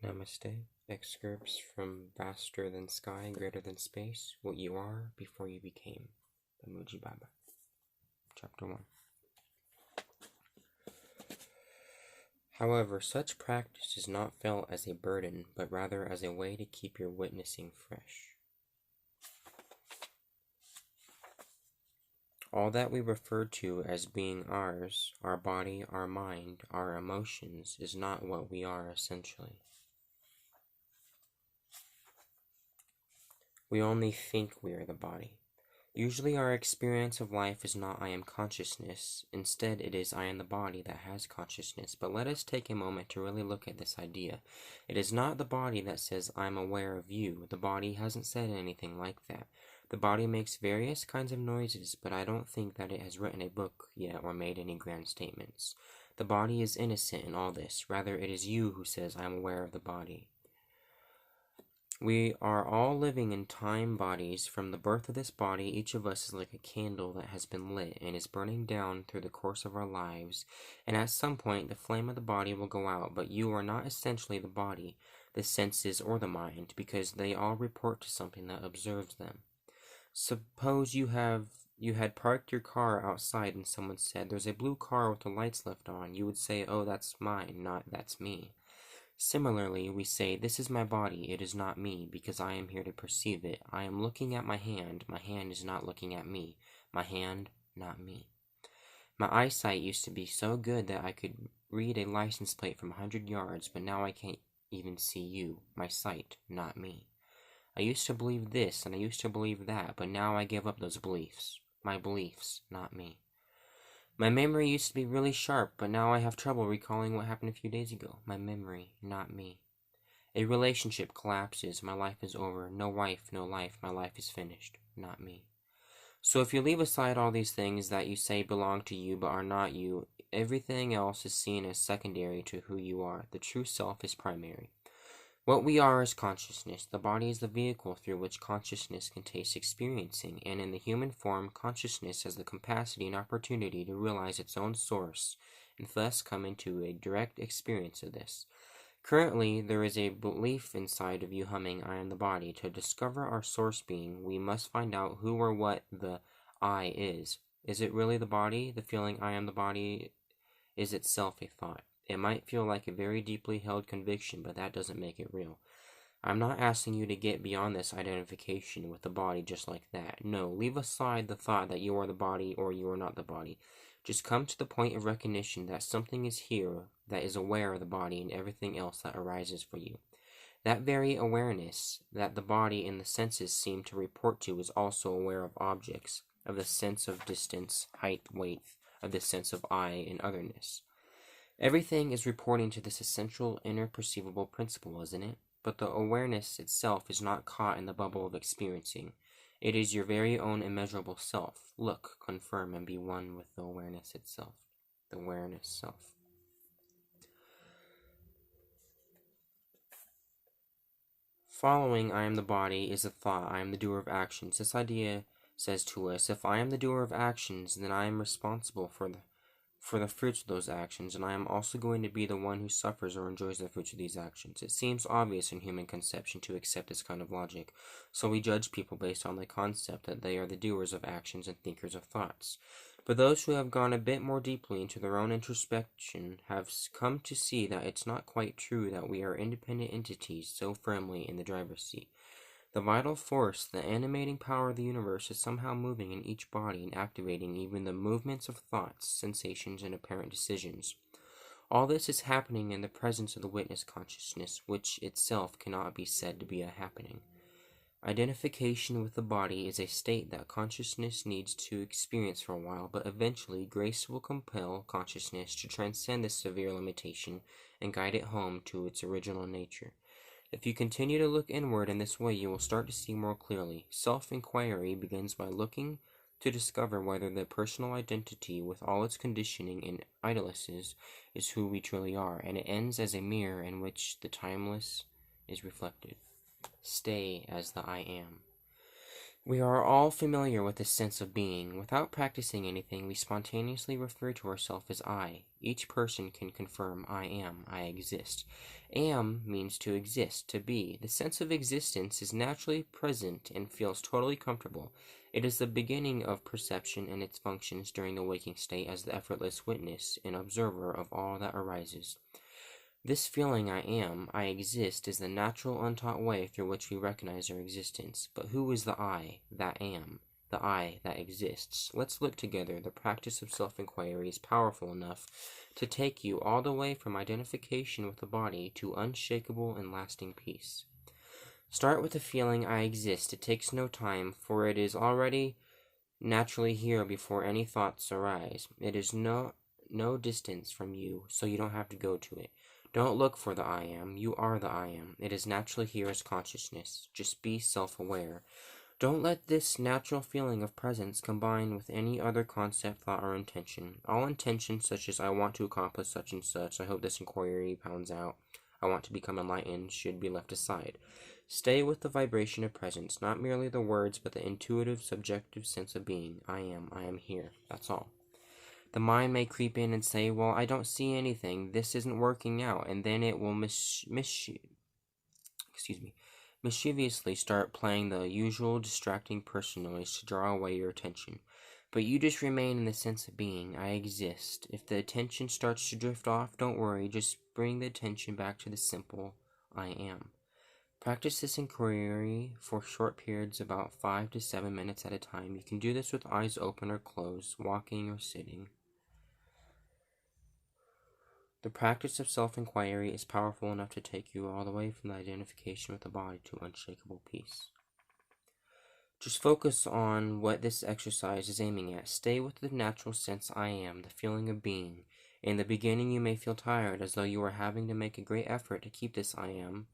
Namaste. Excerpts from Vaster Than Sky, Greater Than Space, What You Are Before You Became, the Mooji Baba. Chapter 1. However, such practice is not felt as a burden, but rather as a way to keep your witnessing fresh. All that we refer to as being ours, our body, our mind, our emotions, is not what we are essentially. We only think we are the body. Usually our experience of life is not I am consciousness, instead it is I am the body that has consciousness. But let us take a moment to really look at this idea. It is not the body that says I am aware of you. The body hasn't said anything like that. The body makes various kinds of noises, but I don't think that it has written a book yet or made any grand statements. The body is innocent in all this. Rather, it is you who says I am aware of the body. We are all living in time bodies. From the birth of this body, each of us is like a candle that has been lit and is burning down through the course of our lives, and at some point the flame of the body will go out, but you are not essentially the body, the senses, or the mind, because they all report to something that observes them. Suppose you had parked your car outside and someone said, "There's a blue car with the lights left on." You would say, "Oh, that's mine," not "that's me." Similarly, we say, "This is my body, it is not me, because I am here to perceive it. I am looking at my hand is not looking at me, my hand, not me." My eyesight used to be so good that I could read a license plate from 100 yards, but now I can't even see you, my sight, not me. I used to believe this, and I used to believe that, but now I give up those beliefs, my beliefs, not me. My memory used to be really sharp, but now I have trouble recalling what happened a few days ago. My memory, not me. A relationship collapses. My life is over. No wife, no life. My life is finished. Not me. So if you leave aside all these things that you say belong to you but are not you, everything else is seen as secondary to who you are. The true self is primary. What we are is consciousness. The body is the vehicle through which consciousness can taste experiencing, and in the human form, consciousness has the capacity and opportunity to realize its own source, and thus come into a direct experience of this. Currently, there is a belief inside of you humming, "I am the body." To discover our source being, we must find out who or what the I is. Is it really the body? The feeling "I am the body" is itself a thought. It might feel like a very deeply held conviction, but that doesn't make it real. I'm not asking you to get beyond this identification with the body just like that. No, leave aside the thought that you are the body or you are not the body. Just come to the point of recognition that something is here that is aware of the body and everything else that arises for you. That very awareness that the body and the senses seem to report to is also aware of objects, of the sense of distance, height, weight, of the sense of I and otherness. Everything is reporting to this essential inner perceivable principle, isn't it? But the awareness itself is not caught in the bubble of experiencing. It is your very own immeasurable self. Look, confirm, and be one with the awareness itself. The awareness self. Following "I am the body" is a thought, "I am the doer of actions." This idea says to us, if I am the doer of actions, then I am responsible for the fruits of those actions, and I am also going to be the one who suffers or enjoys the fruits of these actions. It seems obvious in human conception to accept this kind of logic, so we judge people based on the concept that they are the doers of actions and thinkers of thoughts. But those who have gone a bit more deeply into their own introspection have come to see that it's not quite true that we are independent entities so firmly in the driver's seat. The vital force, the animating power of the universe, is somehow moving in each body and activating even the movements of thoughts, sensations, and apparent decisions. All this is happening in the presence of the witness consciousness, which itself cannot be said to be a happening. Identification with the body is a state that consciousness needs to experience for a while, but eventually grace will compel consciousness to transcend this severe limitation and guide it home to its original nature. If you continue to look inward in this way, you will start to see more clearly. Self-inquiry begins by looking to discover whether the personal identity, with all its conditioning and idolases, is who we truly are, and it ends as a mirror in which the timeless is reflected. Stay as the I am. We are all familiar with this sense of being. Without practicing anything, we spontaneously refer to ourselves as I. Each person can confirm I am, I exist. Am means to exist, to be. The sense of existence is naturally present and feels totally comfortable. It is the beginning of perception and its functions during the waking state as the effortless witness and observer of all that arises. This feeling I exist is the natural untaught way through which we recognize our existence. But who is the I that am, the I that exists? Let's look together. The practice of self-inquiry is powerful enough to take you all the way from identification with the body to unshakable and lasting peace. Start with the feeling I exist. It takes no time, for it is already naturally here before any thoughts arise. It is no distance from you, so you don't have to go to it. Don't look for the I am. You are the I am. It is naturally here as consciousness. Just be self-aware. Don't let this natural feeling of presence combine with any other concept, thought, or intention. All intentions such as I want to accomplish such and such, I hope this inquiry pounds out, I want to become enlightened, should be left aside. Stay with the vibration of presence, not merely the words, but the intuitive, subjective sense of being. I am here. That's all. The mind may creep in and say, well, I don't see anything, this isn't working out, and then it will mischievously start playing the usual distracting person noise to draw away your attention. But you just remain in the sense of being, I exist. If the attention starts to drift off, don't worry, just bring the attention back to the simple, I am. Practice this inquiry for short periods, about 5 to 7 minutes at a time. You can do this with eyes open or closed, walking or sitting. The practice of self-inquiry is powerful enough to take you all the way from the identification with the body to unshakable peace. Just focus on what this exercise is aiming at. Stay with the natural sense I am, the feeling of being. In the beginning you may feel tired, as though you are having to make a great effort to keep this I am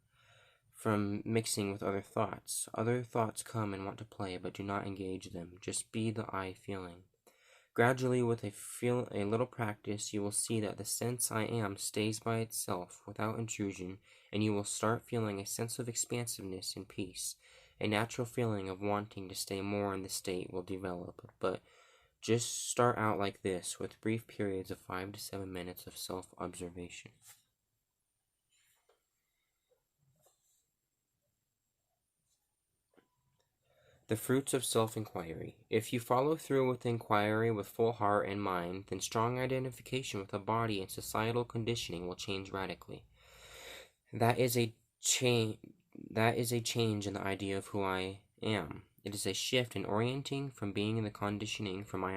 from mixing with other thoughts. Other thoughts come and want to play, but do not engage them. Just be the I feeling. Gradually, with a little practice, you will see that the sense I am stays by itself without intrusion, and you will start feeling a sense of expansiveness and peace. A natural feeling of wanting to stay more in the state will develop, but just start out like this, with brief periods of 5 to 7 minutes of self-observation. The fruits of self-inquiry. If you follow through with the inquiry with full heart and mind, then strong identification with the body and societal conditioning will change radically. That is a change in the idea of who I am. It is a shift in orienting from being in the conditioning from I am